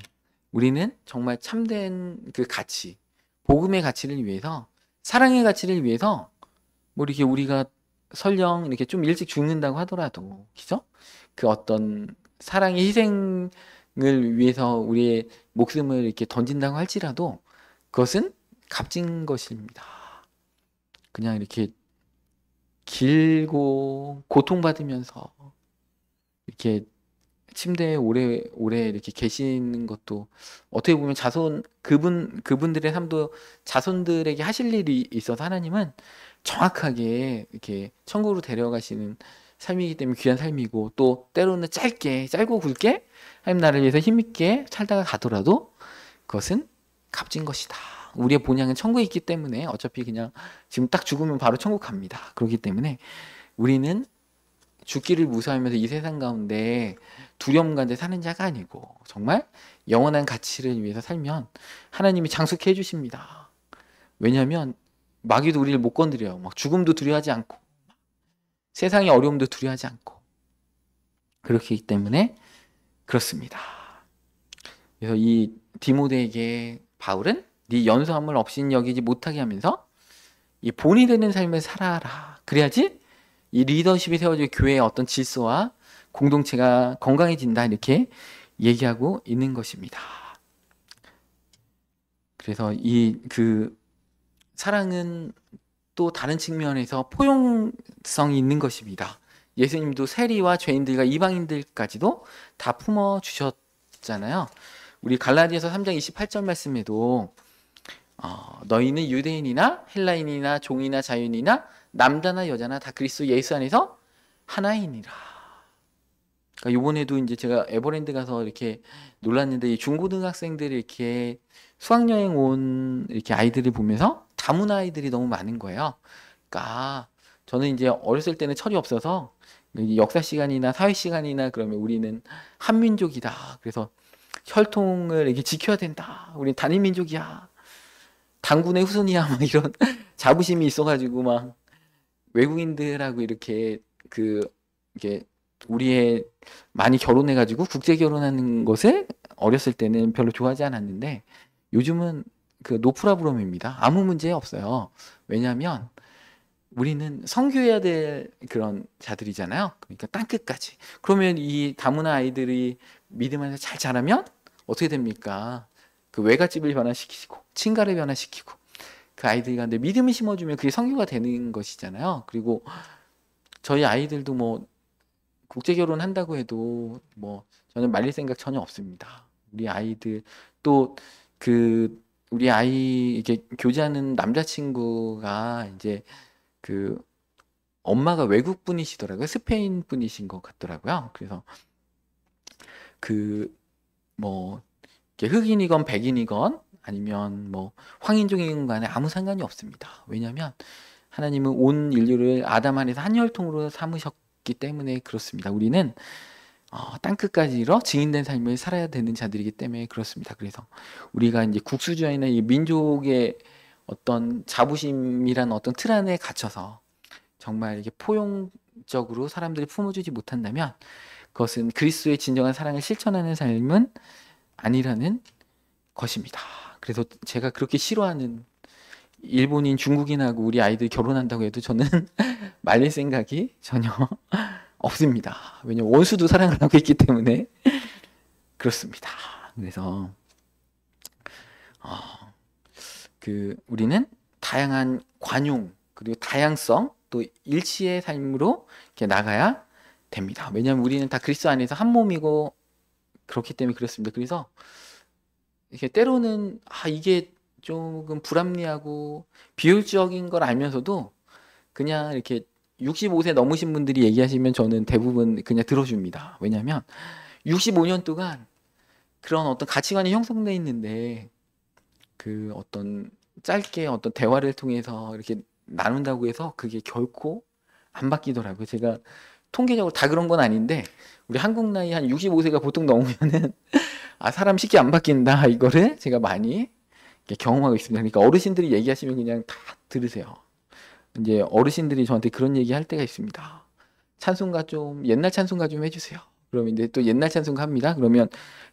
우리는 정말 참된 그 가치, 복음의 가치를 위해서, 사랑의 가치를 위해서 뭐 이렇게 우리가 설령 이렇게 좀 일찍 죽는다고 하더라도, 그죠? 그 어떤 사랑의 희생을 위해서 우리의 목숨을 이렇게 던진다고 할지라도 그것은 값진 것입니다. 그냥 이렇게 길고 고통받으면서 이렇게 침대에 오래 이렇게 계시는 것도 어떻게 보면 그분들의 삶도 자손들에게 하실 일이 있어서 하나님은 정확하게 이렇게 천국으로 데려가시는 삶이기 때문에 귀한 삶이고, 또 때로는 짧고 굵게 하나님 나라를 위해서 힘있게 살다가 가더라도 그것은 값진 것이다. 우리의 본향은 천국에 있기 때문에 어차피 그냥 지금 딱 죽으면 바로 천국 갑니다. 그렇기 때문에 우리는 죽기를 무서워하면서 이 세상 가운데 두려움 가운데 사는 자가 아니고 정말 영원한 가치를 위해서 살면 하나님이 장수케 해주십니다. 왜냐하면 마귀도 우리를 못 건드려요. 막 죽음도 두려워하지 않고 세상의 어려움도 두려워하지 않고 그렇기 때문에 그렇습니다. 그래서 이 디모데에게 바울은 네 연소함을 없인 여기지 못하게 하면서 이 본이 되는 삶을 살아라. 그래야지 이 리더십이 세워질 교회의 어떤 질서와 공동체가 건강해진다, 이렇게 얘기하고 있는 것입니다. 그래서 사랑은 또 다른 측면에서 포용성이 있는 것입니다. 예수님도 세리와 죄인들과 이방인들까지도 다 품어 주셨잖아요. 우리 갈라디아서 3장 28절 말씀에도 너희는 유대인이나 헬라인이나 종이나 자유인이나 남자나 여자나 다 그리스도 예수 안에서 하나이니라. 그러니까 이번에도 이제 제가 에버랜드 가서 이렇게 놀랐는데, 이 중고등학생들이 이렇게 수학여행 온 이렇게 아이들을 보면서 다문화 아이들이 너무 많은 거예요. 그러니까 저는 이제 어렸을 때는 철이 없어서 역사 시간이나 사회 시간이나 그러면 우리는 한민족이다. 그래서 혈통을 이렇게 지켜야 된다. 우리는 단일민족이야. 단군의 후손이야. 막 이런 자부심이 있어가지고 막 외국인들하고 이렇게 우리의 많이 결혼해가지고 국제 결혼하는 것을 어렸을 때는 별로 좋아하지 않았는데 요즘은 노 프라브럼입니다. 아무 문제 없어요. 왜냐하면 우리는 선교해야 될 그런 자들이잖아요. 그러니까 땅끝까지. 그러면 이 다문화 아이들이 믿음 안에서 잘 자라면 어떻게 됩니까? 그 외갓집을 변화시키고 친가를 변화시키고 그 아이들 가운데 믿음을 심어주면 그게 선교가 되는 것이잖아요. 그리고 저희 아이들도 뭐 국제 결혼한다고 해도 뭐 저는 말릴 생각 전혀 없습니다. 우리 아이들 또 그 우리 아이 이게 교제하는 남자친구가 이제 그 엄마가 외국 분이시더라고요. 스페인 분이신 것 같더라고요. 그래서 그 뭐 흑인이건 백인이건 아니면 뭐 황인종이건 간에 아무 상관이 없습니다. 왜냐하면 하나님은 온 인류를 아담 안에서 한 혈통으로 삼으셨기 때문에 그렇습니다. 우리는 땅 끝까지 이뤄 증인된 삶을 살아야 되는 자들이기 때문에 그렇습니다. 그래서 우리가 이제 국수주의나 이 민족의 어떤 자부심이란 어떤 틀 안에 갇혀서 정말 이게 포용적으로 사람들이 품어주지 못한다면 그것은 그리스도의 진정한 사랑을 실천하는 삶은 아니라는 것입니다. 그래서 제가 그렇게 싫어하는 일본인, 중국인하고 우리 아이들 결혼한다고 해도 저는 말릴 생각이 전혀 없습니다. 왜냐면 원수도 사랑을 하고 있기 때문에 그렇습니다. 그래서 우리는 다양한 관용 그리고 다양성 또 일치의 삶으로 이렇게 나가야 됩니다. 왜냐하면 우리는 다 그리스도 안에서 한 몸이고 그렇기 때문에 그렇습니다. 그래서 이렇게 때로는 이게 조금 불합리하고 비효율적인 걸 알면서도 그냥 이렇게 65세 넘으신 분들이 얘기하시면 저는 대부분 그냥 들어줍니다. 왜냐하면 65년 동안 그런 어떤 가치관이 형성돼 있는데 그 어떤 짧게 어떤 대화를 통해서 이렇게 나눈다고 해서 그게 결코 안 바뀌더라고요. 제가 통계적으로 다 그런 건 아닌데 우리 한국 나이 한 65세가 보통 넘으면은 사람 쉽게 안 바뀐다 이거를 제가 많이 경험하고 있습니다. 그러니까 어르신들이 얘기하시면 그냥 다 들으세요. 이제 어르신들이 저한테 그런 얘기 할 때가 있습니다. 찬송가 좀 옛날 찬송가 좀 해주세요. 그러면 이제 또 옛날 찬송가 합니다. 그러면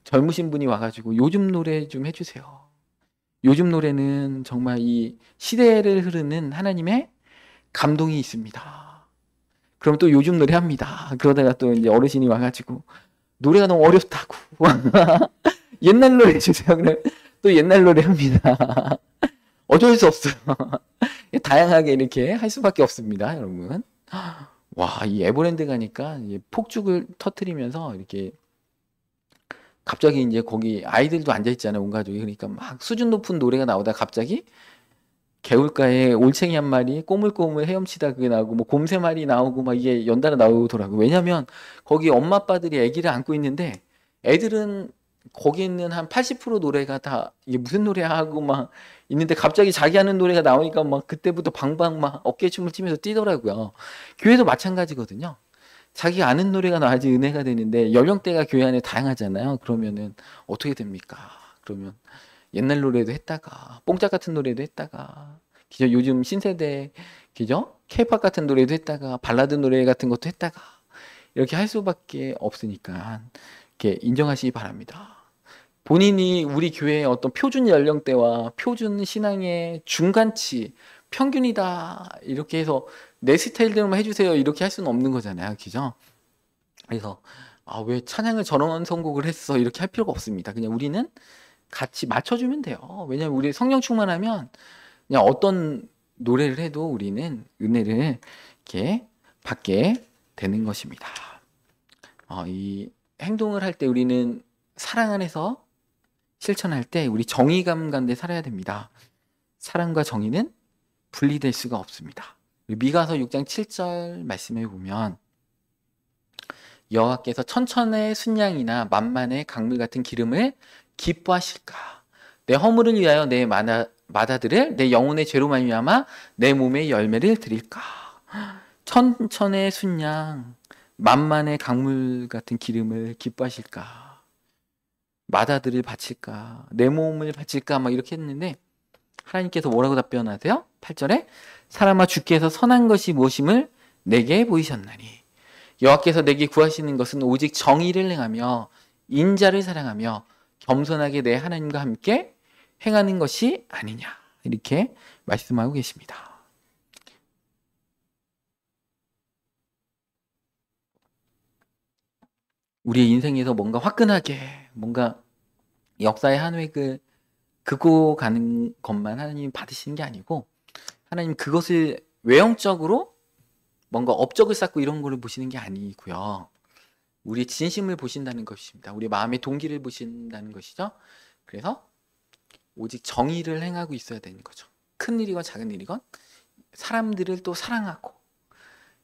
젊으신 분이 와가지고 요즘 노래 좀 해주세요. 요즘 노래는 정말 이 시대를 흐르는 하나님의 감동이 있습니다. 그럼 또 요즘 노래 합니다. 그러다가 또 이제 어르신이 와가지고 노래가 너무 어렵다고 옛날 노래 해주세요. 그럼 또 옛날 노래 합니다. 어쩔 수 없어요. 다양하게 이렇게 할 수밖에 없습니다, 여러분. 와, 이 에버랜드 가니까 폭죽을 터트리면서 이렇게 갑자기 이제 거기 아이들도 앉아 있잖아요, 온 가족이. 그러니까 막 수준 높은 노래가 나오다 갑자기 개울가에 올챙이 한 마리 꼬물꼬물 헤엄치다 그게 나오고 뭐 곰 세 마리 나오고 막 이게 연달아 나오더라고요. 왜냐면 거기 엄마 아빠들이 아기를 안고 있는데 애들은 거기 있는 한 80% 노래가 다 이게 무슨 노래야 하고 막 있는데 갑자기 자기 하는 노래가 나오니까 막 그때부터 방방 막 어깨춤을 추면서 뛰더라고요. 교회도 마찬가지거든요. 자기가 아는 노래가 나와야지 은혜가 되는데 연령대가 교회 안에 다양하잖아요. 그러면은 어떻게 됩니까? 그러면 옛날 노래도 했다가 뽕짝 같은 노래도 했다가 그죠? 요즘 신세대 그죠? 케이팝 같은 노래도 했다가 발라드 노래 같은 것도 했다가 이렇게 할 수밖에 없으니까 이렇게 인정하시기 바랍니다. 본인이 우리 교회의 어떤 표준 연령대와 표준 신앙의 중간치 평균이다 이렇게 해서 내 스타일대로만 해주세요 이렇게 할 수는 없는 거잖아요. 그죠? 그래서 왜 찬양을 저런 선곡을 했어 이렇게 할 필요가 없습니다. 그냥 우리는 같이 맞춰주면 돼요. 왜냐하면 우리 성령 충만하면 그냥 어떤 노래를 해도 우리는 은혜를 이렇게 받게 되는 것입니다. 이 행동을 할 때 우리는 사랑 안에서 실천할 때 우리 정의감 가운데 살아야 됩니다. 사랑과 정의는 분리될 수가 없습니다. 미가서 6장 7절 말씀해 보면 여호와께서 천천의 순양이나 만만의 강물 같은 기름을 기뻐하실까? 내 허물을 위하여 내 마다들을 내 영혼의 죄로 말미암아 내 몸의 열매를 드릴까? 천천의 순양, 만만의 강물 같은 기름을 기뻐하실까? 마다들을 바칠까? 내 몸을 바칠까? 막 이렇게 했는데 하나님께서 뭐라고 답변하세요? 8절에 사람아 주께서 선한 것이 무엇임을 내게 보이셨나니 여호와께서 내게 구하시는 것은 오직 정의를 행하며 인자를 사랑하며 겸손하게 내 하나님과 함께 행하는 것이 아니냐 이렇게 말씀하고 계십니다. 우리의 인생에서 뭔가 화끈하게 뭔가 역사의 한 획을 긋고 가는 것만 하나님이 받으시는 게 아니고 하나님 그것을 외형적으로 뭔가 업적을 쌓고 이런 거를 보시는 게 아니고요. 우리의 진심을 보신다는 것입니다. 우리 마음의 동기를 보신다는 것이죠. 그래서 오직 정의를 행하고 있어야 되는 거죠. 큰 일이건 작은 일이건 사람들을 또 사랑하고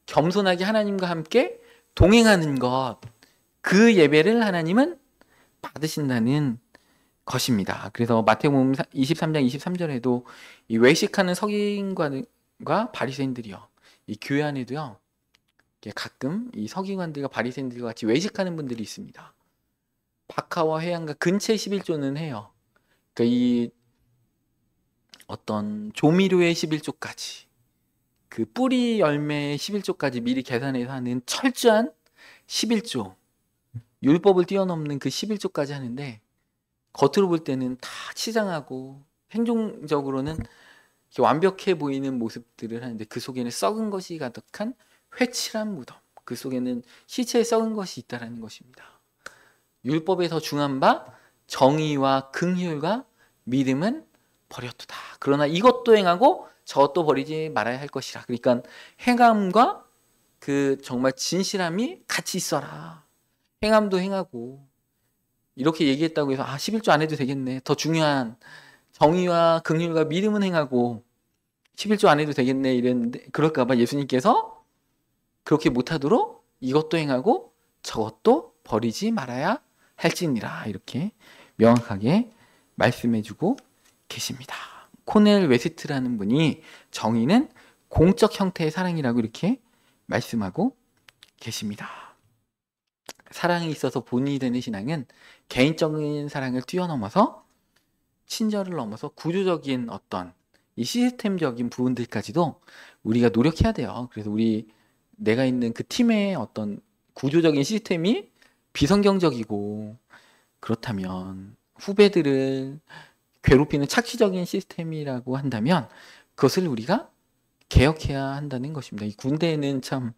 겸손하게 하나님과 함께 동행하는 것, 그 예배를 하나님은 받으신다는 것입니다. 그래서 마태복음 23장 23절에도 이 외식하는 서기관과 바리새인들이요, 이 교회 안에도요, 가끔 이 서기관들과 바리새인들과 같이 외식하는 분들이 있습니다. 박하와 회양과 근체 11조는 해요. 그러니까 이 어떤 조미료의 11조까지, 그 뿌리 열매의 11조까지 미리 계산해서 하는 철저한 11조, 율법을 뛰어넘는 그 11조까지 하는데 겉으로 볼 때는 다 치장하고 행동적으로는 이렇게 완벽해 보이는 모습들을 하는데 그 속에는 썩은 것이 가득한 회칠한 무덤, 그 속에는 시체에 썩은 것이 있다라는 것입니다. 율법에서 중한 바 정의와 긍휼과 믿음은 버렸도다. 그러나 이것도 행하고 저것도 버리지 말아야 할 것이라. 그러니까 행함과 그 정말 진실함이 같이 있어라. 행함도 행하고 이렇게 얘기했다고 해서 11조 안 해도 되겠네. 더 중요한 정의와 긍휼과 믿음은 행하고 11조 안 해도 되겠네 이랬는데 그럴까 봐 예수님께서 그렇게 못하도록 이것도 행하고 저것도 버리지 말아야 할지니라 이렇게 명확하게 말씀해주고 계십니다. 코넬 웨스트라는 분이 정의는 공적 형태의 사랑이라고 이렇게 말씀하고 계십니다. 사랑에 있어서 본이 되는 신앙은 개인적인 사랑을 뛰어넘어서 친절을 넘어서 구조적인 어떤 이 시스템적인 부분들까지도 우리가 노력해야 돼요. 그래서 내가 있는 그 팀의 어떤 구조적인 시스템이 비성경적이고 그렇다면 후배들을 괴롭히는 착취적인 시스템이라고 한다면 그것을 우리가 개혁해야 한다는 것입니다. 이 군대에는 참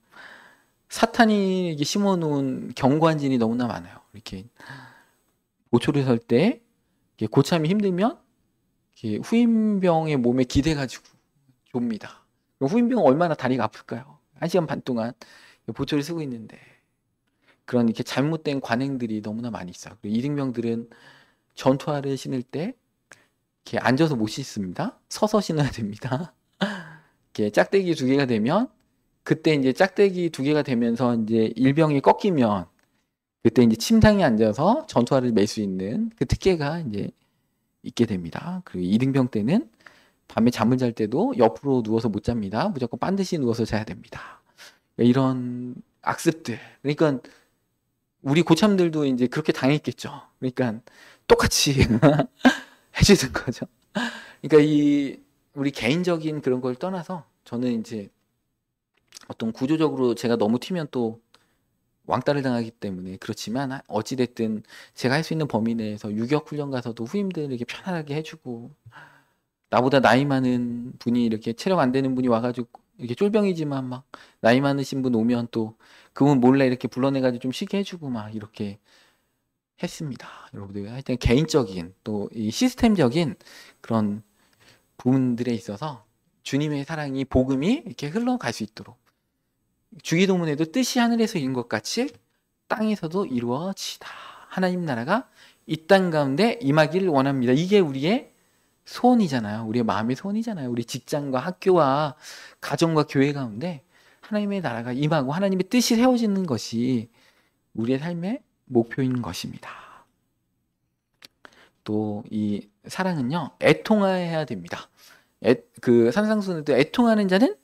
사탄이 심어놓은 경관진이 너무나 많아요. 이렇게 보초를 설 때 고참이 힘들면 후임병의 몸에 기대가지고 좁니다. 후임병은 얼마나 다리가 아플까요? 1시간 반 동안 보초를 쓰고 있는데 그런 이렇게 잘못된 관행들이 너무나 많이 있어요. 이등병들은 전투화를 신을 때 이렇게 앉아서 못 신습니다. 서서 신어야 됩니다. 이렇게 짝대기 2개가 되면 그때 이제 짝대기 2개가 되면서 이제 일병이 꺾이면 그때 이제 침상에 앉아서 전투화를 맬 수 있는 그 특혜가 이제 있게 됩니다. 그리고 이등병 때는 밤에 잠을 잘 때도 옆으로 누워서 못 잡니다. 무조건 반드시 누워서 자야 됩니다. 이런 악습들. 그러니까 우리 고참들도 이제 그렇게 당했겠죠. 그러니까 똑같이 해주는 거죠. 그러니까 우리 개인적인 그런 걸 떠나서 저는 이제 어떤 구조적으로 제가 너무 튀면 또 왕따를 당하기 때문에 그렇지만 어찌됐든 제가 할 수 있는 범위 내에서 유격 훈련 가서도 후임들에게 편안하게 해주고 나보다 나이 많은 분이 이렇게 체력 안 되는 분이 와가지고 이렇게 쫄병이지만 막 나이 많으신 분 오면 또 그분 몰래 이렇게 불러내가지고 좀 쉬게 해주고 막 이렇게 했습니다. 여러분들 하여튼 개인적인 또 이 시스템적인 그런 부분들에 있어서 주님의 사랑이 복음이 이렇게 흘러갈 수 있도록 주기도문에도 뜻이 하늘에서 이룬 것 같이 땅에서도 이루어지다. 하나님 나라가 이 땅 가운데 임하기를 원합니다. 이게 우리의 소원이잖아요. 우리의 마음의 소원이잖아요. 우리 직장과 학교와 가정과 교회 가운데 하나님의 나라가 임하고 하나님의 뜻이 세워지는 것이 우리의 삶의 목표인 것입니다. 또 이 사랑은요, 애통해야 됩니다. 그 산상수훈에도 애통하는 자는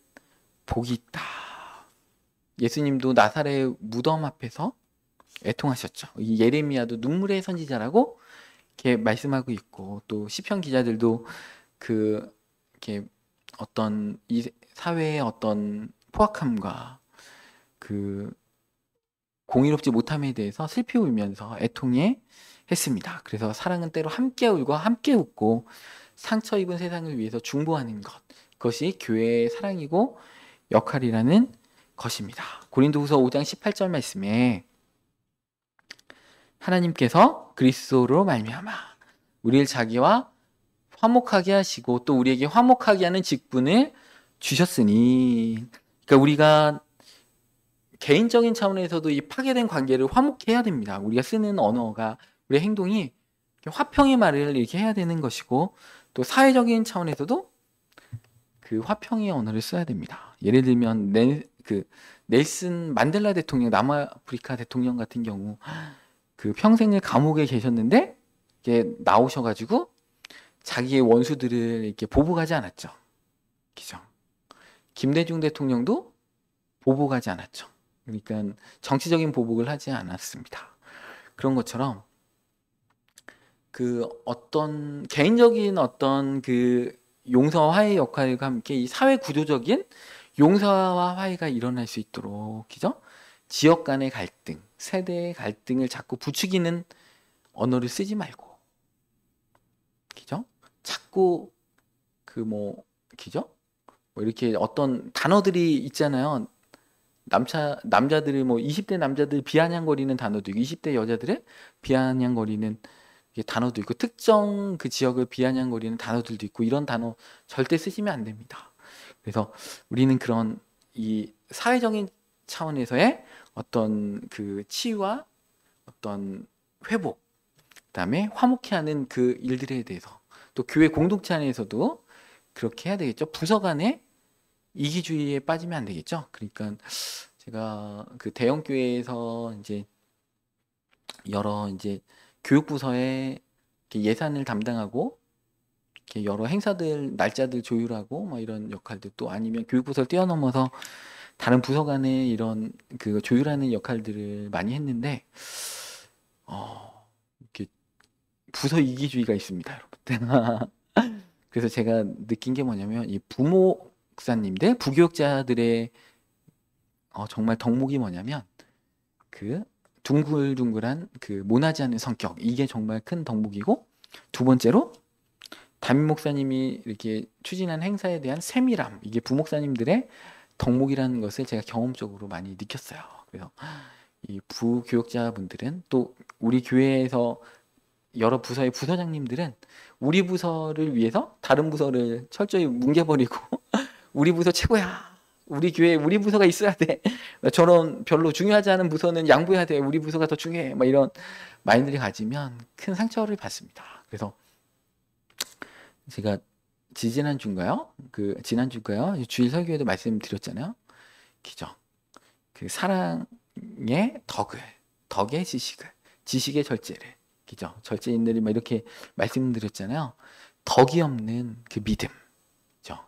복이 있다. 예수님도 나사렛 무덤 앞에서 애통하셨죠. 이 예레미야도 눈물의 선지자라고 이렇게 말씀하고 있고 또 시편 기자들도 이렇게 어떤 이 사회의 어떤 포악함과 그 공의롭지 못함에 대해서 슬피 울면서 애통해 했습니다. 그래서 사랑은 때로 함께 울고 함께 웃고 상처 입은 세상을 위해서 중보하는 것, 그것이 교회의 사랑이고 역할이라는 것입니다. 고린도후서 5장 18절 말씀에 하나님께서 그리스도로 말미암아 우리를 자기와 화목하게 하시고 또 우리에게 화목하게 하는 직분을 주셨으니, 그러니까 우리가 개인적인 차원에서도 이 파괴된 관계를 화목해야 됩니다. 우리가 쓰는 언어가, 우리의 행동이 화평의 말을 이렇게 해야 되는 것이고, 또 사회적인 차원에서도 그 화평의 언어를 써야 됩니다. 예를 들면 넬슨 만델라 대통령, 남아프리카 대통령 같은 경우 그 평생을 감옥에 계셨는데 이게 나오셔가지고 자기의 원수들을 이렇게 보복하지 않았죠. 그죠? 김대중 대통령도 보복하지 않았죠. 그러니까 정치적인 보복을 하지 않았습니다. 그런 것처럼 그 어떤 개인적인 어떤 그 용서와 화해 역할과 함께 이 사회 구조적인 용서와 화해가 일어날 수 있도록, 그죠? 지역 간의 갈등, 세대의 갈등을 자꾸 부추기는 언어를 쓰지 말고, 그죠? 자꾸 그죠? 뭐 이렇게 어떤 단어들이 있잖아요. 남자들을 20대 남자들 비아냥거리는 단어도 있고 20대 여자들의 비아냥거리는 단어도 있고 특정 그 지역을 비아냥거리는 단어들도 있고, 이런 단어 절대 쓰시면 안 됩니다. 그래서 우리는 그런 이 사회적인 차원에서의 어떤 그 치유와 어떤 회복, 그다음에 화목케 하는 그 일들에 대해서, 또 교회 공동체 안에서도 그렇게 해야 되겠죠. 부서 간에 이기주의에 빠지면 안 되겠죠. 그러니까 제가 그 대형 교회에서 이제 여러 이제 교육부서에 예산을 담당하고 이렇게 여러 행사들 날짜들 조율하고 뭐 이런 역할들, 또 아니면 교육부서를 뛰어넘어서 다른 부서 간에 이런 그 조율하는 역할들을 많이 했는데 이렇게 부서 이기주의가 있습니다, 여러분. 그래서 제가 느낀 게 뭐냐면 이 부목사님들, 부교육자들의 정말 덕목이 뭐냐면 그 둥글둥글한 그 모나지 않는 성격, 이게 정말 큰 덕목이고, 두 번째로 담임 목사님이 이렇게 추진한 행사에 대한 세밀함, 이게 부목사님들의 덕목이라는 것을 제가 경험적으로 많이 느꼈어요. 그래서 이 부교육자분들은, 또 우리 교회에서 여러 부서의 부서장님들은 우리 부서를 위해서 다른 부서를 철저히 뭉개버리고 우리 부서 최고야, 우리 교회에 우리 부서가 있어야 돼, 저런 별로 중요하지 않은 부서는 양보해야 돼, 우리 부서가 더 중요해, 막 이런 마인드를 가지면 큰 상처를 받습니다. 그래서 제가 지난주인가요? 지난주인가요? 주일 설교에도 말씀드렸잖아요. 기죠? 그 사랑의 덕의 지식의 절제를, 기죠? 절제인들이 막 이렇게 말씀드렸잖아요. 덕이 없는 그 믿음, 그죠?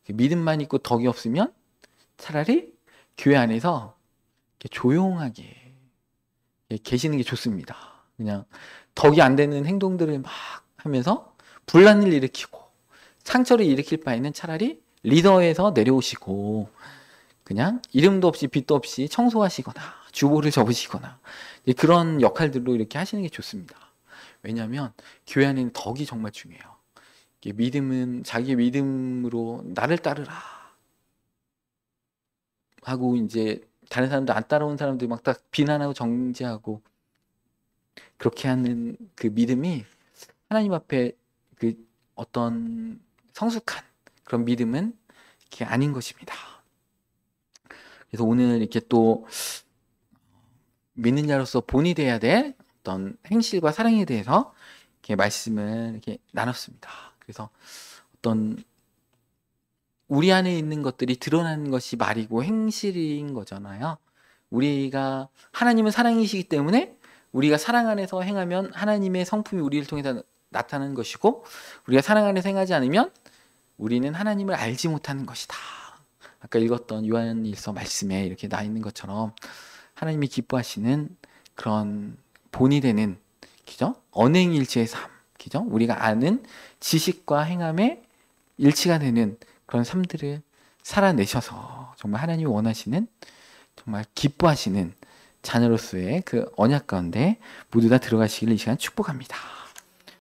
그 믿음만 있고 덕이 없으면 차라리 교회 안에서 조용하게 계시는 게 좋습니다. 그냥 덕이 안 되는 행동들을 막 하면서 분란을 일으키고 상처를 일으킬 바에는 차라리 리더에서 내려오시고 그냥 이름도 없이 빛도 없이 청소하시거나 주보를 접으시거나 그런 역할들로 이렇게 하시는 게 좋습니다. 왜냐하면 교회 안에는 덕이 정말 중요해요. 믿음은 자기의 믿음으로 나를 따르라 하고 이제 다른 사람들 안 따라온 사람들 막 딱 비난하고 정죄하고 그렇게 하는 그 믿음이 하나님 앞에 그 어떤 성숙한 그런 믿음은 이게 아닌 것입니다. 그래서 오늘 이렇게 또 믿는 자로서 본이 돼야 될 어떤 행실과 사랑에 대해서 이렇게 말씀을 이렇게 나눴습니다. 그래서 어떤 우리 안에 있는 것들이 드러나는 것이 말이고 행실인 거잖아요. 우리가 하나님은 사랑이시기 때문에 우리가 사랑 안에서 행하면 하나님의 성품이 우리를 통해서 나타나는 것이고, 우리가 사랑 안에서 행하지 않으면 우리는 하나님을 알지 못하는 것이다. 아까 읽었던 요한일서 말씀에 이렇게 나 있는 것처럼 하나님이 기뻐하시는 그런 본이 되는, 그죠? 언행일치의 삶, 그죠? 우리가 아는 지식과 행함의 일치가 되는 그런 삶들을 살아내셔서 정말 하나님이 원하시는, 정말 기뻐하시는 자녀로서의 그 언약 가운데 모두 다 들어가시기를 이 시간 축복합니다.